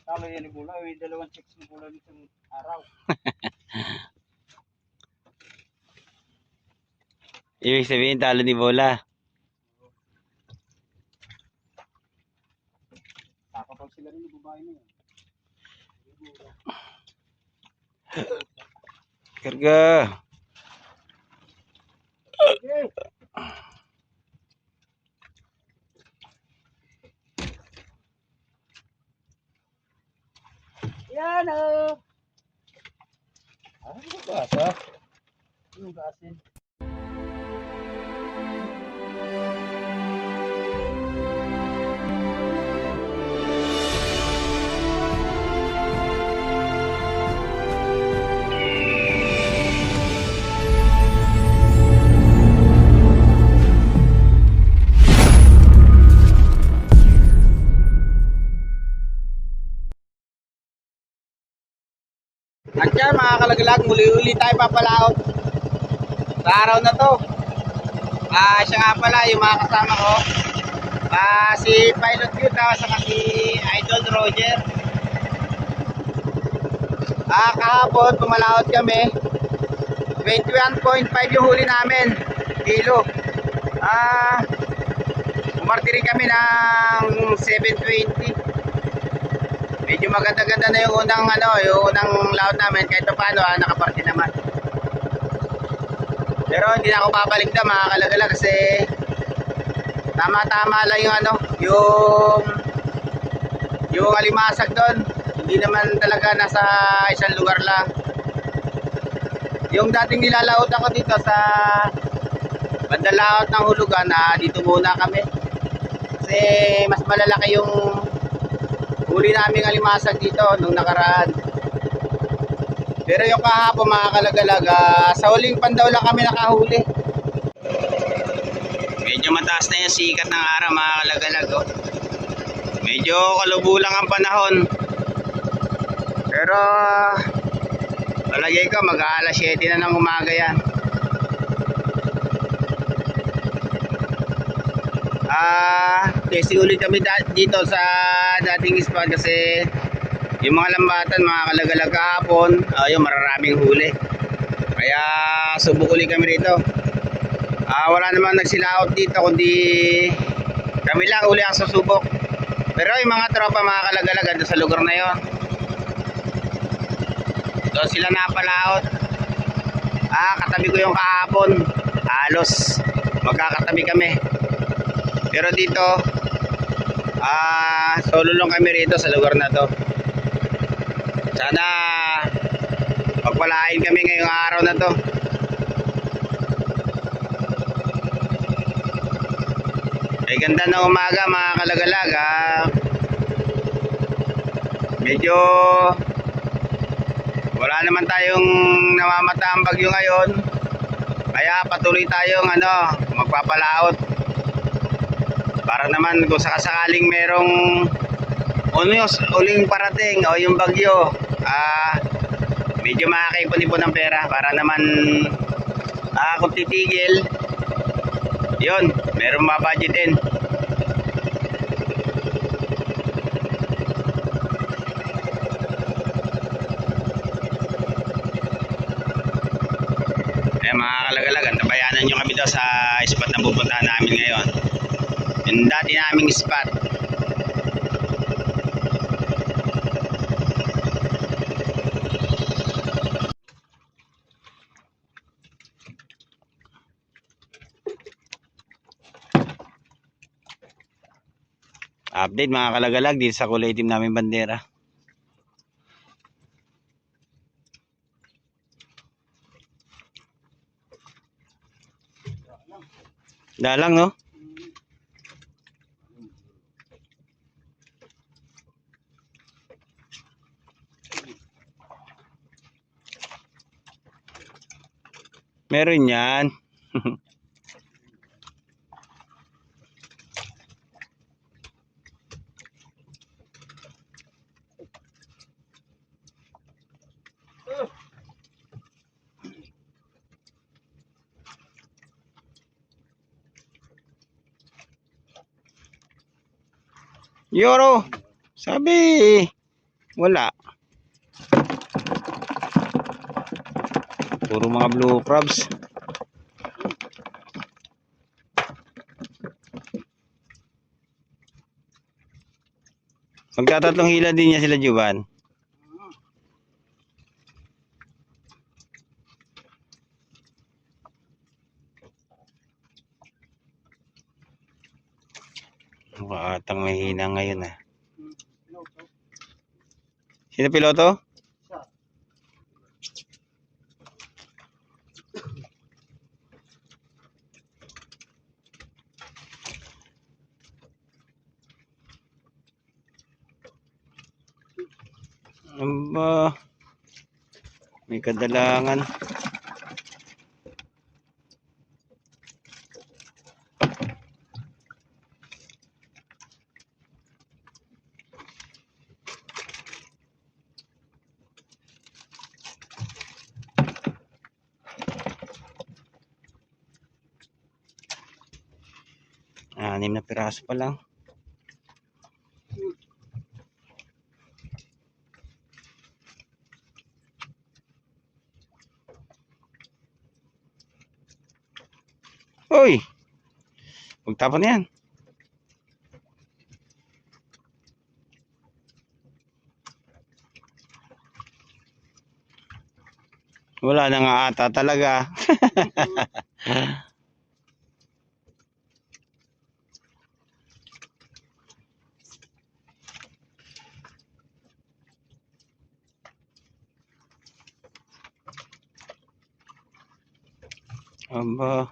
Tama yan ni Bula, may dalawang chicks ni Bula nitong araw. Ibig sabihin talo ni Bola. Kakapag sila rin yung babae na yan. Karga. Okay. Yan o. Ano ba gasa? Yung gasin. At yan mga kalagalag, muli-uli tayo papalaot sa araw na to. Siya nga pala yung mga kasama ko, si Pilot Cute saka si Idol Roger. Kahapon pumalaot kami, 21.5 yung huli namin kilo. Umarte rin kami ng 720. Medyo maganda-ganda na yung unang laot namin, kahit paano nakaparte naman. Pero hindi na ako babalik na mga kalagala kasi tama-tama lang yung alimasag doon. Hindi naman talaga nasa isang lugar lang. Yung dating nilalaot ako dito sa bandang laot ng hulugan, dito muna kami. Kasi mas malalaki yung huli naming alimasag dito nung nakaraan. Pero yung kahapon mga kalagalag, sa huling pandaw lang kami nakahuli. Medyo mataas na yung sikat ng araw mga kalagalag. Medyo kalubulang ang panahon. Pero talagay ko mag-aalas 7 na ng umaga yan. Testing ulit kami dito sa dating spot kasi yung mga lambatan mga kalagalag kahapon, yung mararaming huli. Kaya subok ulit kami rito. Wala naman nagsilaot dito kundi kami lang uli ang susubok. Pero yung mga tropa mga kalagalag doon sa lugar na yon, doon sila napalaot. Katabi ko yung kahapon, halos magkakatabi kami. Pero dito solo lang kami rito sa lugar na to. Sana pagpalain kami ngayong araw na to. Ay ganda na umaga mga kalagalag. Medyo wala naman tayong namamataang bagyo ngayon. Kaya patuloy tayong magpapalaot. Para naman kung sakasakaling merong uling parating o yung bagyo, medyo makakaipon-ipon ng pera para naman kung titigil, yun, meron mabudgetin. Mga kalagalag, antabayanan nyo kami daw sa spot na pupuntahan namin ngayon. Yung dati naming spot. Update mga kalagalag dito sa kulay itim namin bandera. Dalang no? Meron yan. Yoro. Sabi, wala. Puro mga blue crabs. Magtatatlong hila din niya sila, Juban. Mukha atang mahina ngayon ah. Sino piloto? Aba, may kadalangan. Anim na piraso pa lang. Hoy! Magtapon na yan. Wala na nga ata talaga. Aba.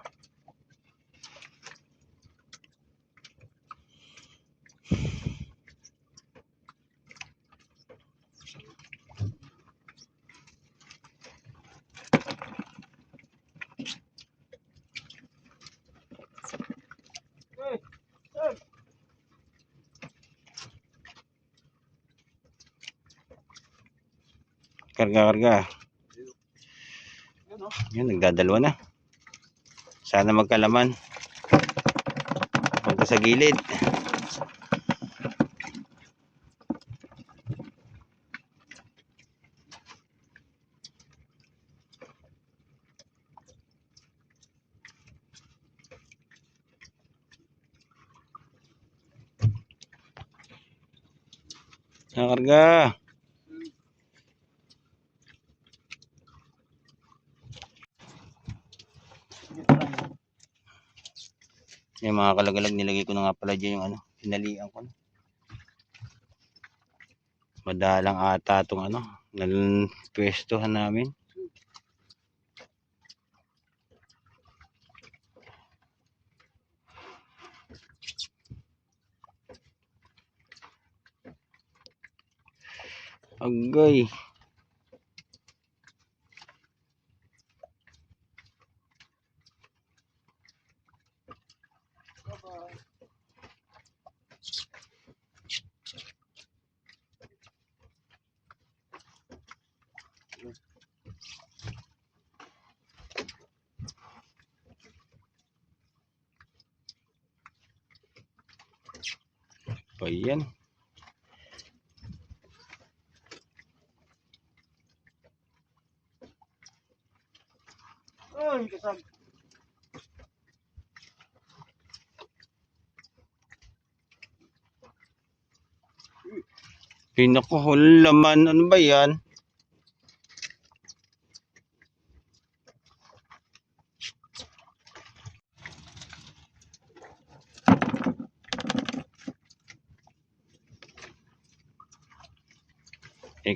Karga-karga. Yan, nagdadalawa na. Sana magkalaman. Punta sa gilid. Nakarga. Yung mga kalagalag nilagay ko na nga pala dyan yung ano, pinalian ko na. Madalang ata itong ano, pwestohan namin. Agay. Pa yan. Ay, kasam. Pinakahulaman, ano ba yan?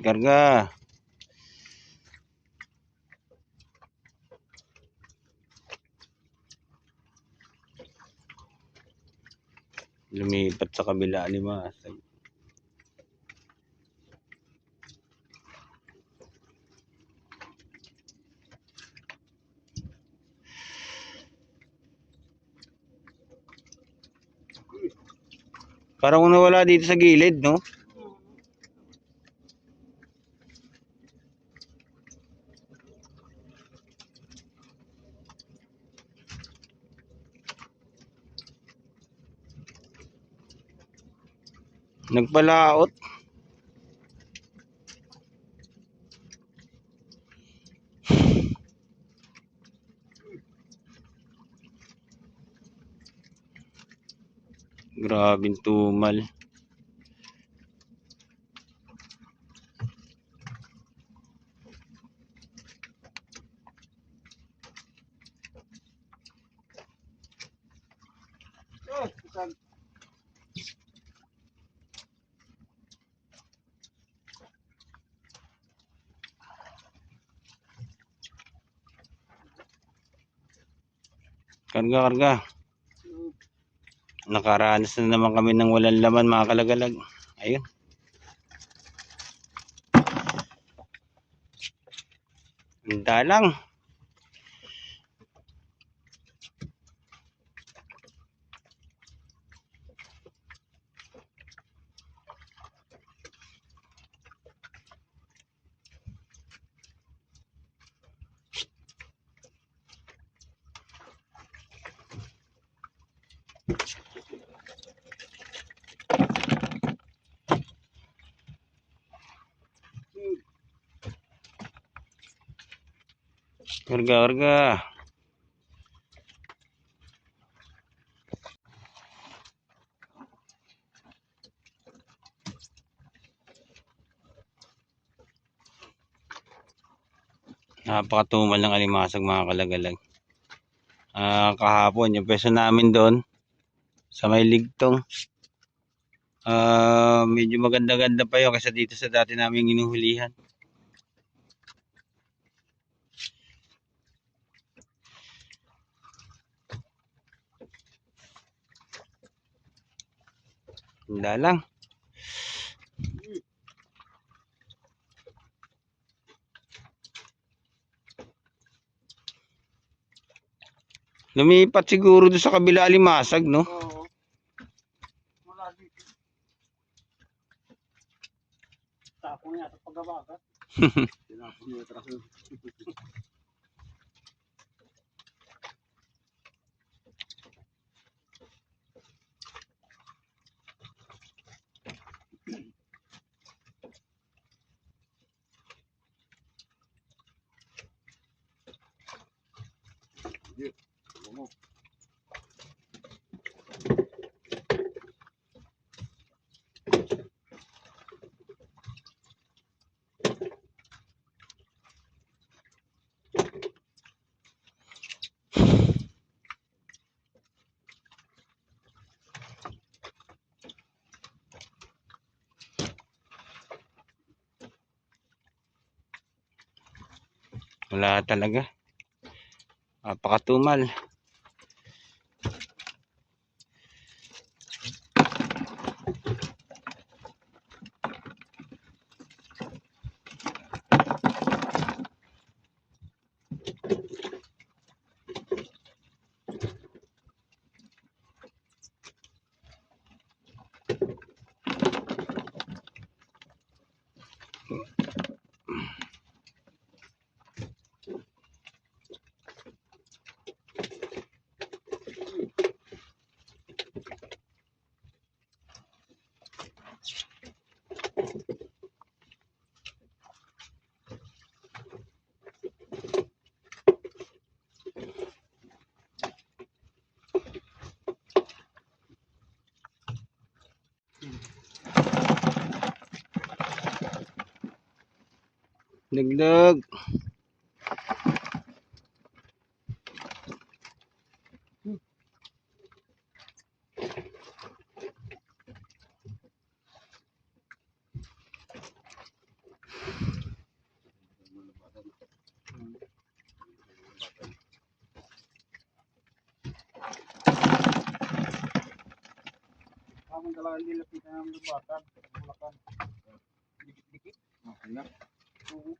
Karga. Lumipat sa kabila ni Masay. Parang nawala dito sa gilid, no? Nagpalaot. Grabing tumal. Karga, karga. Nakaranas na naman kami ng walang laman mga kalagalag. Ayun. Handa lang. Karga, karga. Napakatumal ng alimasag mga kalagalag. Kahapon yung peso namin doon sa may ligtong. Medyo maganda-ganda pa yun kaysa dito sa dati namin inuhulihan. Handa lang. Lumipat siguro doon sa kabila alimasag, no? Oo. Wala dito. Tapon niya sa paggabagat. Tinapon niya traso. Wala talaga. Napakatumal. Dagdag. Ang talagang nilapitan ng lubatan. Bulakan. Dikit-dikit. Okay na. Oo.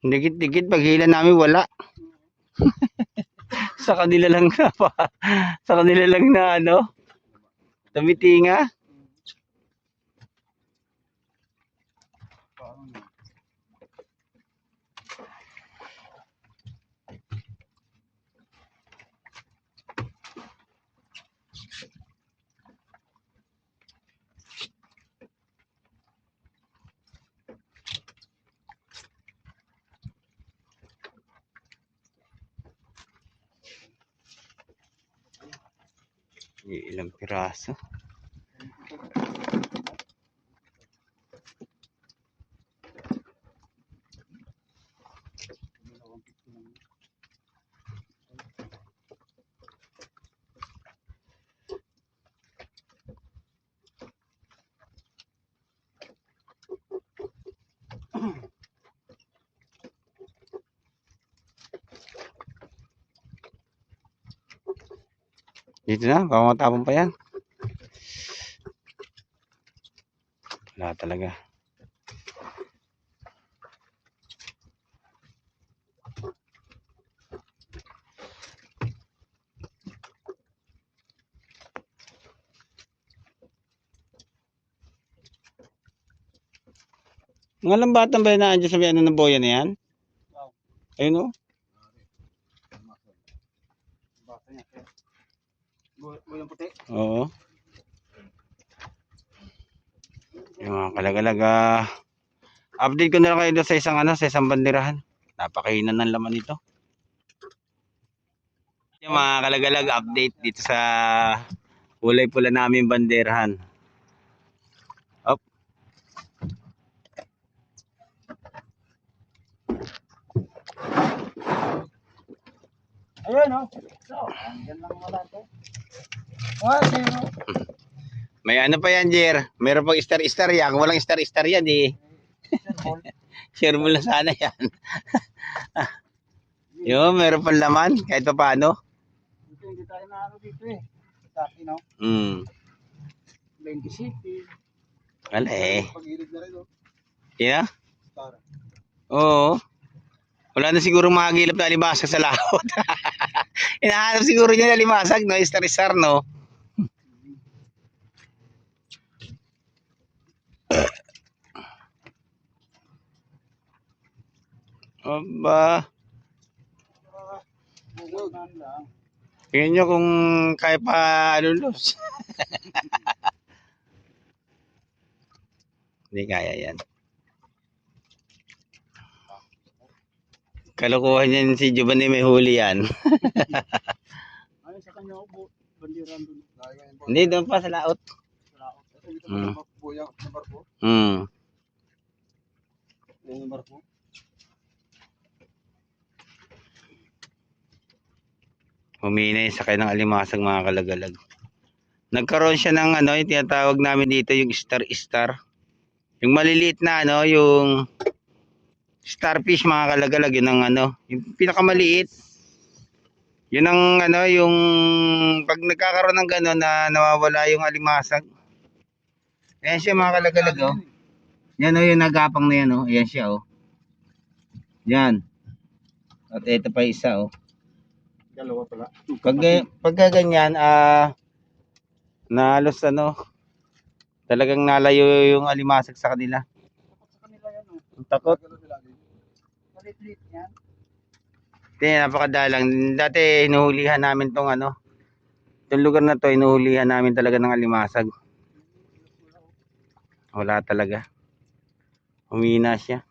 Dikit-dikit paghila namin wala. Sa kanila lang na pa. Sa kanila lang na ano. Tamitinga. Ilang piraso. Dito na, baka matapon pa yan. Wala talaga. Mga lambatan ba yun na andyan sa may ano ng boya na yan? Ayun o. Boyang puti. Oo. Yung mga kalagalaga. Update ko na lang kayo doon sa isang ano, sa isang banderahan. Napakahinan ng laman nito. Yung mga kalagalag update dito sa kulay pula namin banderahan. Up. Ayun oh. So, andyan lang wala to. May ano pa yan, Jer? Meron pang star-star yan. Kung walang star-star yan, eh. Shareball na sana yan. Yo, meron pang laman. Kahit pa paano. Hindi tayo na ano dito eh. Dati no? 20 City. Wala eh. Pag-ilid na rin oh. Yeah? Star. Oo. Wala na siguro makagilap na alimasag sa laot. Hinahanap siguro niya na alimasag, no? Star-star, no? Aba. Tingnan nyo kung kaya pa alulos. Hindi kaya yan. Kalokohan yan si Giovanni, may huli yan. Ay, sa kanya ako, bandiran doon. Hindi, doon pa sa laot. Yung barko. Humina yung sakay ng alimasag, mga kalagalag. Nagkaroon siya ng ano, yung tinatawag namin dito yung star-star. Yung maliliit na ano, yung starfish, mga kalagalag, yun ang ano, yung pinakamaliit. Yun ang ano, yung pag nagkakaroon ng gano'n na nawawala yung alimasag. Ayan siya, mga kalagalag, oh. Yan oh, yung nagapang na yan, oh. Ayan siya, oh. Yan. At ito pa isa, oh. Dalawa pala. Pagka ganyan, nalos ano, talagang nalayo yung alimasag sa kanila. Sa kanila yan oh. Ang takot. Malit-lit yan. Hindi, napakadalang. Dati hinuhulihan namin tong ano, itong lugar na to, hinuhulihan namin talaga ng alimasag. Wala talaga. Humina siya.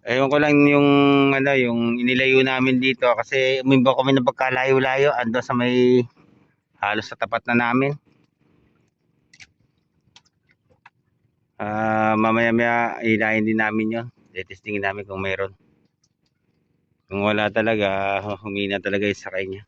Ewan ko lang yung ano, yung inilayo namin dito kasi umimba kami ng pagkalayo-layo ando sa may halos sa tapat na namin. Mamaya-maya ilayin din namin 'yon. Testingin namin kung meron. Kung wala talaga, humina talaga yung sakay niya.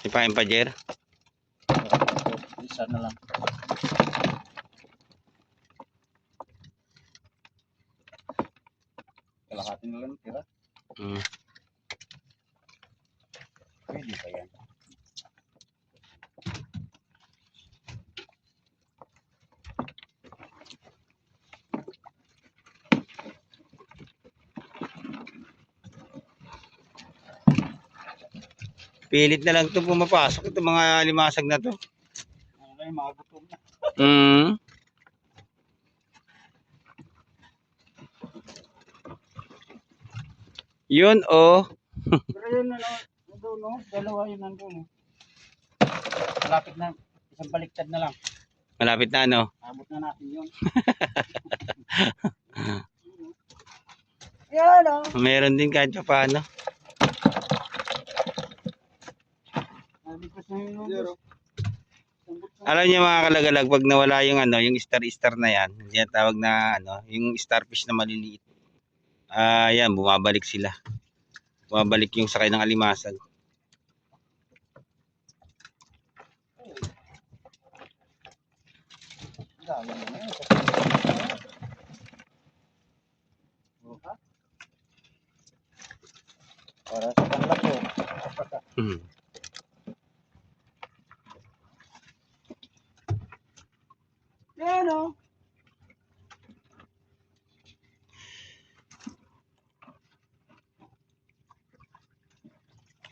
Sipain pa, Jer? Isa na lang. Kalahati na lang tira. Pwede pa yan. Pilit na lang ito pumapasok itong mga limasag na to. Ay, mga gutom na. Yun oh. Pero yun na no, dalawa yun nandun. Malapit na. Isang baliktad na lang. Malapit na ano. Abot na natin yun. Yan o. Meron din kahit pa paano. Nabigkas na yun. Zero. Alam niyo mga kalagalag, pag nawala yung ano, yung star na yan, yung tawag na ano, yung starfish na maliliit. Yan, bumabalik sila. Bumabalik yung sakay ng alimasag. Dami na yun. Para sa panlako. Hmm. Yan o.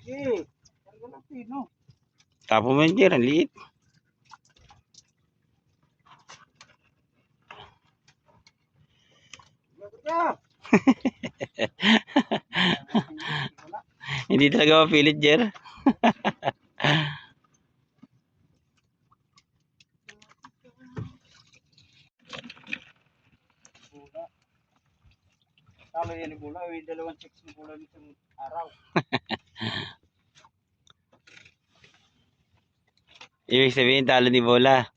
Okay. Talaga lang pino. Tapo mo yun, Jer, ang liit. Lagot na. Hindi talaga mapilit, Jer. Bula. Talo yan ni Bula. May dalawang chicks ni Bula nitong araw. Ibig sabihin, talo ni Bola.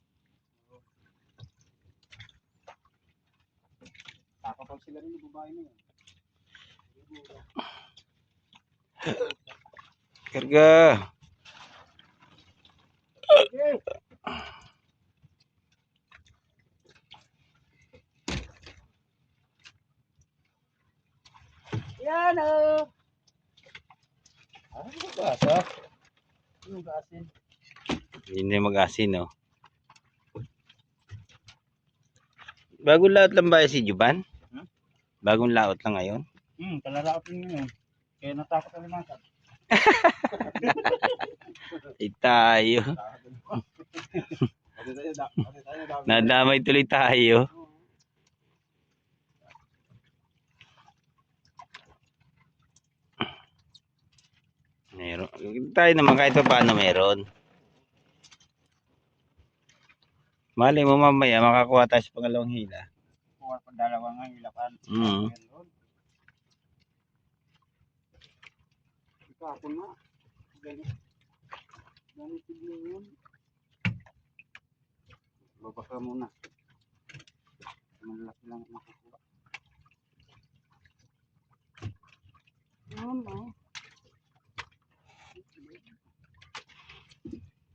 Kakapag sila rin yung babae na yun. Karga. Okay. Yan o. Ano ba gasa? Ano gasin? Hindi mag-asin, no? Bagong laot lang ba si Juban? Hmm? Bagong laot lang ngayon? Kalaraot yun yun. Kaya natakot ang limasag. Ay tayo. Nadamay tuloy tayo. Meron. Tayo naman kahit pa paano meron. Malay mo mamaya makakuha tayo sa pangalawang hila. Kuha pa dalawa nga hilapan. Kapon nga. Ganit tignan yun. Babak ka muna. Malaki lang makukuha. Ano?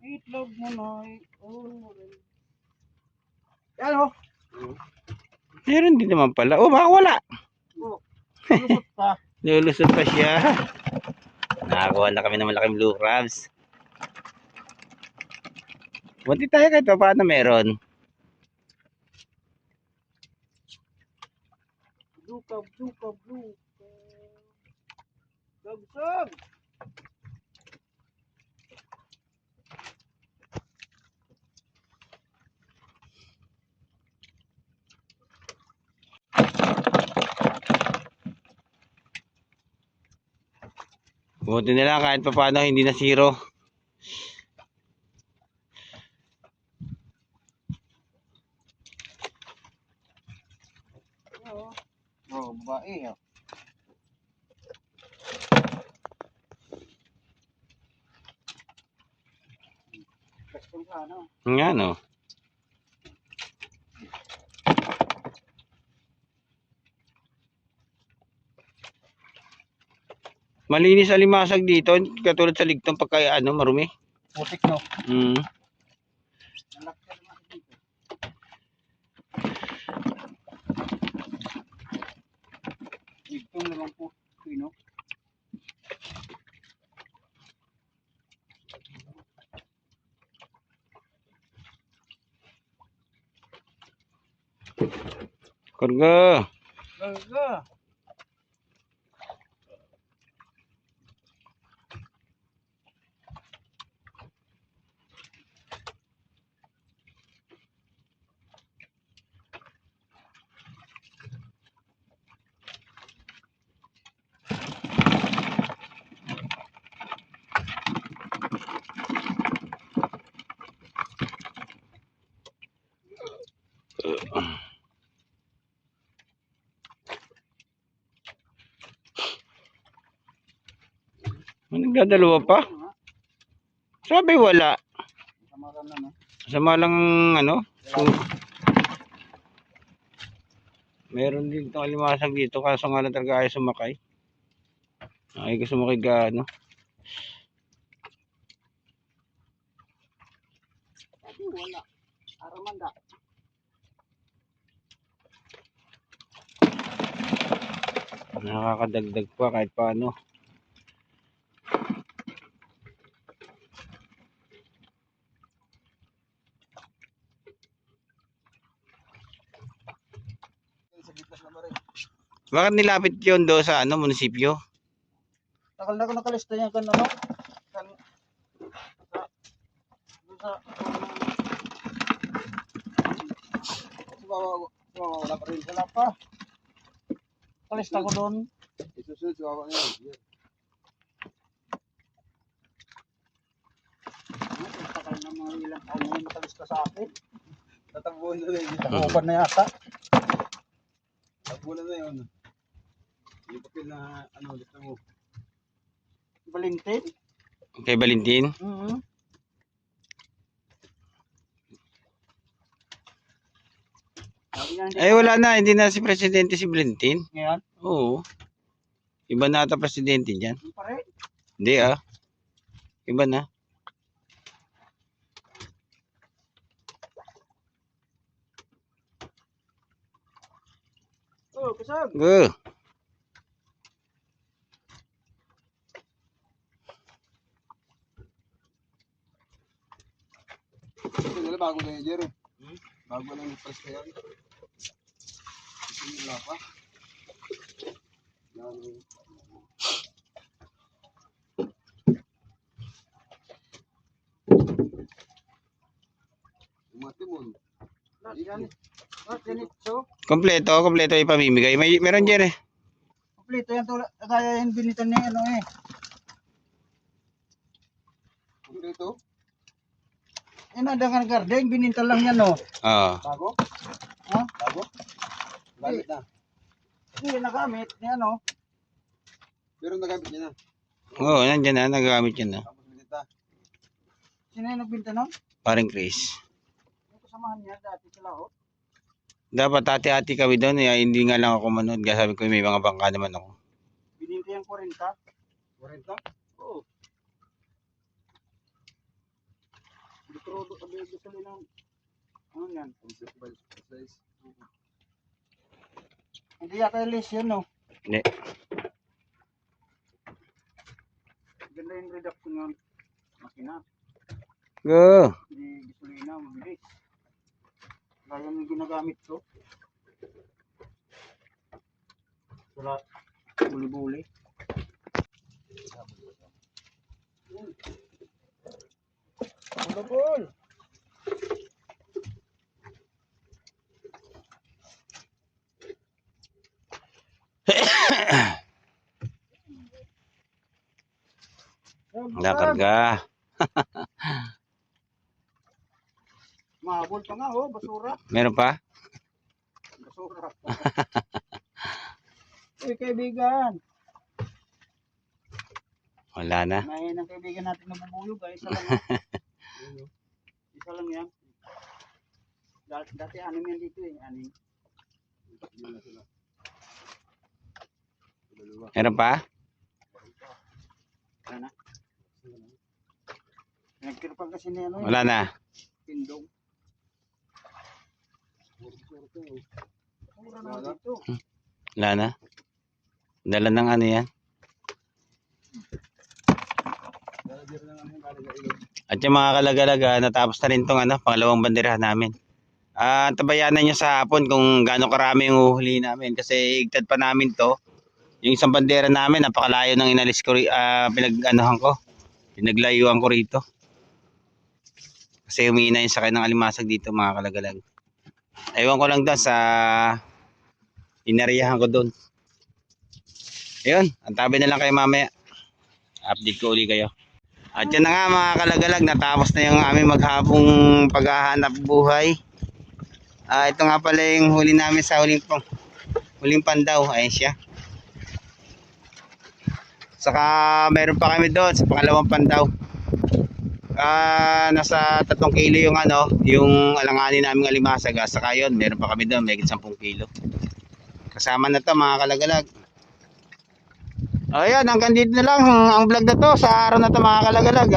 Itlog mo na. Yan o. Meron din naman pala. Oh, baka wala. Lusot ka. Lulusot pa siya. Nakakuha na kami ng malaking blue crabs. Bunti tayo kahit pa paano meron. Blukab. Gabsag. Buti nila kahit pa paano hindi na zero. Oo, babae. Kastong ka, no? Nga no. Malinis alimasag dito, katulad sa ligtong pagka ano, marumi. Putik, no? Mm. Malaki ka naman dito. Igtong naman po, no? Karga. Gaga. Nagdadalawa pa? Sabi wala. Samaran na, no? Sama lang ano. So, meron din itong alimasag dito kaso nga lang talaga ayaw sumakay. Ay ko sumakay ka ano. Sabi wala. Aramanda. Nakakadagdag pa kahit paano. Sa gitna na rin. Bakit nilapit yun do sa ano munisipyo? Takal na ko nakalista yan kan ano? Kan sa wala pa rin sila pa. Kalista ko doon. Isusunod sa ako ngayon. Takal na mga ilang taon na nakalista sa akin. Tatambuhin na rin. Takupan na yata. Tabulan na yun. Yung papel na ano, lista mo. Valentin? Kay Valentin? Ay wala na, hindi na si Presidente si Valentin. Ngayon? Oo. Iba na ata Presidente dyan. Yung pare? Hindi ah. Iba na. Oh, kasag. Go. Ito bago na yun, Jerry. Bago lang yung press na yan. Ito yung wala pa. Umatimon. Yan. Ganito. Kompleto ipamimigay. Meron dyan eh. Kompleto yan. Kaya yung binitan niya ano eh. Kompleto? Yan ang dangan garden. Binintan lang yan oh. Oo. Bago? Ha? Bago? Gamit na. Hindi nagamit. Yan oh. Pero nagamit niya na. Oo, nandyan na. Nagagamit yan na. Tapos binita. Sino yung nagbinta nun? Paring Chris. Yung kasamahan niya dati sila oh. Dapat hati-hati kami doon. Hindi nga lang ako manood. Kaya sabi ko may mga bangka naman ako. Bininta yung 40. 40? Oo. Pero gusto nila ng ano yan? Hindi yata yung list yun, no? Hindi. Ganda yung reduction ng makina. Go. Hindi gasolina, mabilis. Kaya yung ginagamit ko. Wala. Buli-buli. Bul. Nakarga. Mahabol pa nga oh, basura. Meron pa? Basura. Uy, kaibigan. Wala na. May ng kaibigan natin na bubuyog guys. Isa lang. Isa lang yan. Dati anim yan dito eh. Anim. Meron pa? Ano? Nagkirpag kasi na ano eh. Wala na. Pindong. Mura na dito. Wala na. Dala ng ano yan. At yung mga kalagalaga, natapos na rin itong ano, pangalawang banderahan namin. Tabayanan nyo sa hapon kung gaano karami yung uhuli namin. Kasi igtad pa namin to. Yung isang bandera namin, napakalayo ng inalis ko, pinag-anuhan ko. Pinaglayuan ko rito. Kasi humina yung sakay ng alimasag dito mga kalagalag. Ewan ko lang doon sa inariyahan ko doon. Ayun, antabi na lang kayo mamaya. Update ko uli kayo. At yun na nga mga kalagalag, natapos na yung aming maghapong paghahanap buhay. Ito nga pala yung huli namin sa huling pandaw. Ayan siya. Saka meron pa kami doon sa pangalawang pandaw. Nasa 3 kilo yung yung alanganin naming alimasag. Saka yun, meron pa kami doon, may 10 kilo. Kasama na to mga kalagalag. Ayan, hanggang dito na lang ang vlog na to sa araw na to mga kalagalag.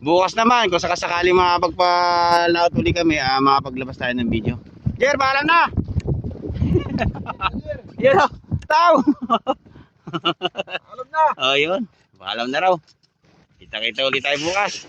Bukas naman kung sakasakali makapagpalaot uli kami, makapaglabas tayo ng video. Jer, paalam na! Yan o, tao! Alam na. Ayun, paalam na raw. Kita-kita ulit tayo bukas.